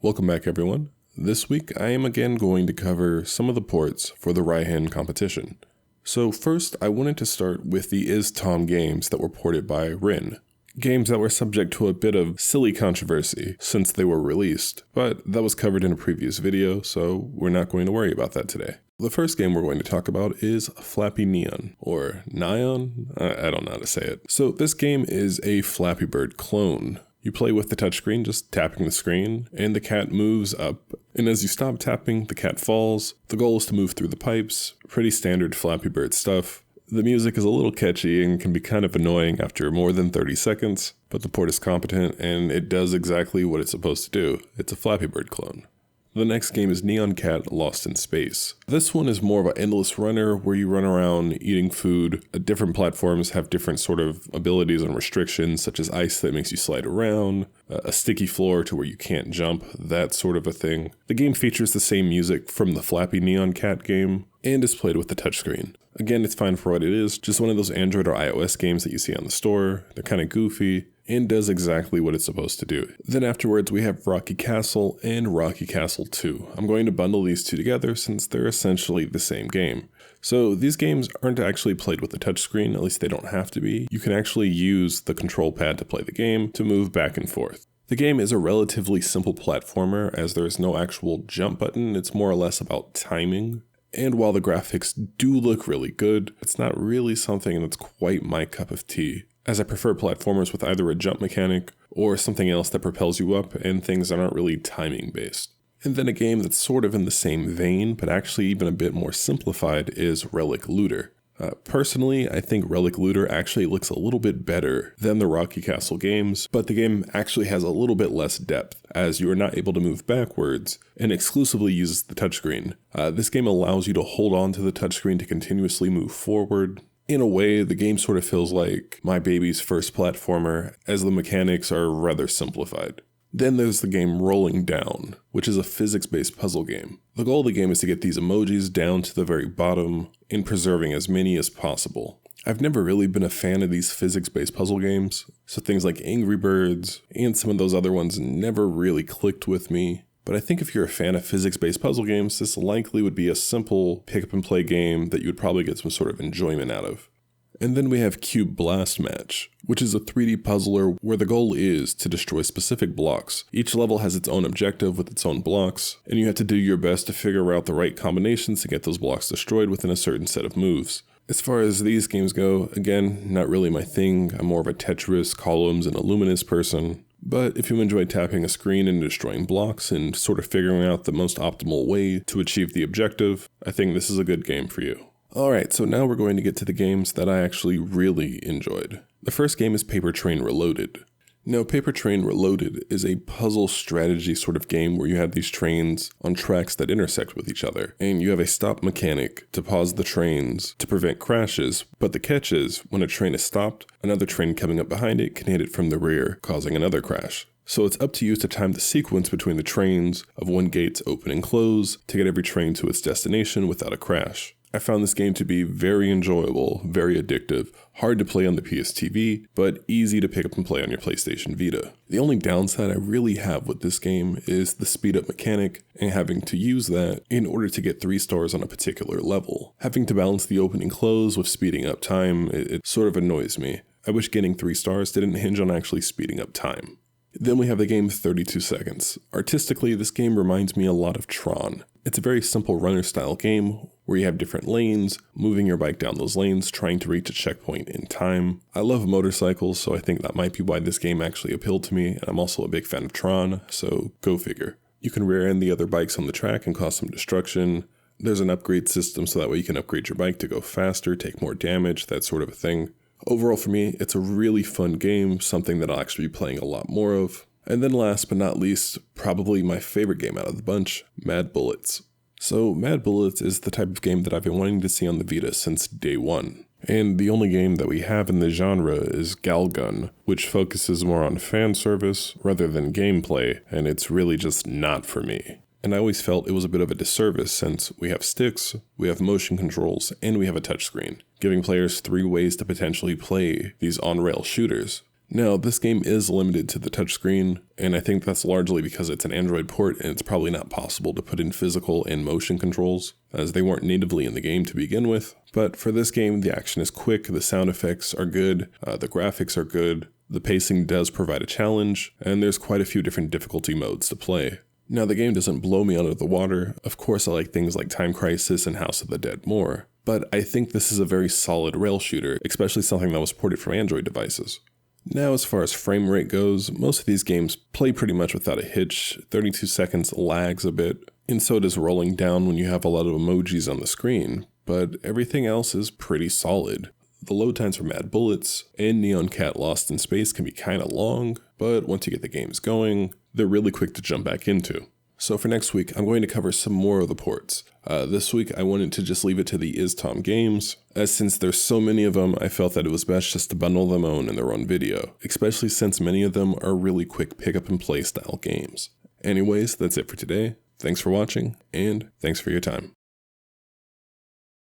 Welcome back everyone. This week I am again going to cover some of the ports for the ReiHEN competition. So first I wanted to start with the IsTom games that were ported by ReiHEN. Games that were subject to a bit of silly controversy since they were released, but that was covered in a previous video, so we're not going to worry about that today. The first game we're going to talk about is Flappy Neon, or Neon? I don't know how to say it. So this game is a Flappy Bird clone. You play with the touchscreen, just tapping the screen, and the cat moves up. And as you stop tapping, the cat falls. The goal is to move through the pipes. Pretty standard Flappy Bird stuff. The music is a little catchy and can be kind of annoying after more than 30 seconds, but the port is competent and it does exactly what it's supposed to do. It's a Flappy Bird clone. The next game is Neon Cat Lost in Space. This one is more of an endless runner where you run around eating food. Different platforms have different sort of abilities and restrictions, such as ice that makes you slide around, a sticky floor to where you can't jump, that sort of a thing. The game features the same music from the Flappy Neon Cat game and is played with the touchscreen. Again, it's fine for what it is, just one of those Android or iOS games that you see on the store. They're kind of goofy and does exactly what it's supposed to do. Then afterwards we have Rocky Castle and Rocky Castle 2. I'm going to bundle these two together since they're essentially the same game. So these games aren't actually played with the touchscreen, at least they don't have to be. You can actually use the control pad to play the game to move back and forth. The game is a relatively simple platformer as there is no actual jump button, it's more or less about timing. And while the graphics do look really good, it's not really something that's quite my cup of tea, as I prefer platformers with either a jump mechanic or something else that propels you up and things that aren't really timing based. And then a game that's sort of in the same vein, but actually even a bit more simplified, is Relic Looter. Personally, I think Relic Looter actually looks a little bit better than the Rocky Castle games, but the game actually has a little bit less depth, as you are not able to move backwards, and exclusively uses the touchscreen. This game allows you to hold on to the touchscreen to continuously move forward. In a way, the game sort of feels like my baby's first platformer, as the mechanics are rather simplified. Then there's the game Rolling Down, which is a physics-based puzzle game. The goal of the game is to get these emojis down to the very bottom and preserving as many as possible. I've never really been a fan of these physics-based puzzle games, so things like Angry Birds and some of those other ones never really clicked with me. But I think if you're a fan of physics-based puzzle games, this likely would be a simple pick-up-and-play game that you would probably get some sort of enjoyment out of. And then we have Cube Blast Match, which is a 3D puzzler where the goal is to destroy specific blocks. Each level has its own objective with its own blocks, and you have to do your best to figure out the right combinations to get those blocks destroyed within a certain set of moves. As far as these games go, again, not really my thing. I'm more of a Tetris, Columns, and Illuminous person. But if you enjoy tapping a screen and destroying blocks and sort of figuring out the most optimal way to achieve the objective, I think this is a good game for you. Alright, so now we're going to get to the games that I actually really enjoyed. The first game is Paper Train Reloaded. Now, Paper Train Reloaded is a puzzle strategy sort of game where you have these trains on tracks that intersect with each other, and you have a stop mechanic to pause the trains to prevent crashes, but the catch is, when a train is stopped, another train coming up behind it can hit it from the rear, causing another crash. So it's up to you to time the sequence between the trains of when gates open and close to get every train to its destination without a crash. I found this game to be very enjoyable, very addictive, hard to play on the PSTV, but easy to pick up and play on your PlayStation Vita. The only downside I really have with this game is the speed up mechanic and having to use that in order to get 3 stars on a particular level. Having to balance the open and close with speeding up time, it sort of annoys me. I wish getting 3 stars didn't hinge on actually speeding up time. Then we have the game 32 Seconds. Artistically, this game reminds me a lot of Tron. It's a very simple runner style game where you have different lanes, moving your bike down those lanes, trying to reach a checkpoint in time. I love motorcycles, so I think that might be why this game actually appealed to me, and I'm also a big fan of Tron, so go figure. You can rear end the other bikes on the track and cause some destruction. There's an upgrade system so that way you can upgrade your bike to go faster, take more damage, that sort of a thing. Overall for me, it's a really fun game, something that I'll actually be playing a lot more of. And then last but not least, probably my favorite game out of the bunch, Mad Bullets. So Mad Bullets is the type of game that I've been wanting to see on the Vita since day one. And the only game that we have in the genre is Galgun, which focuses more on fan service rather than gameplay, and it's really just not for me. And I always felt it was a bit of a disservice since we have sticks, we have motion controls, and we have a touchscreen, giving players 3 ways to potentially play these on-rail shooters. Now, this game is limited to the touchscreen, and I think that's largely because it's an Android port and it's probably not possible to put in physical and motion controls, as they weren't natively in the game to begin with. But for this game, the action is quick, the sound effects are good, the graphics are good, the pacing does provide a challenge, and there's quite a few different difficulty modes to play. Now, the game doesn't blow me out of the water. Of course, I like things like Time Crisis and House of the Dead more, but I think this is a very solid rail shooter, especially something that was ported from Android devices. Now, as far as frame rate goes, most of these games play pretty much without a hitch. 32 seconds lags a bit, and so does rolling down when you have a lot of emojis on the screen, but everything else is pretty solid. The load times for Mad Bullets and Neon Cat Lost in Space can be kinda long, but once you get the games going, they're really quick to jump back into. So for next week, I'm going to cover some more of the ports. This week, I wanted to just leave it to the IsTom games, as since there's so many of them, I felt that it was best just to bundle them in their own video, especially since many of them are really quick pick up and play style games. Anyways, that's it for today. Thanks for watching, and thanks for your time.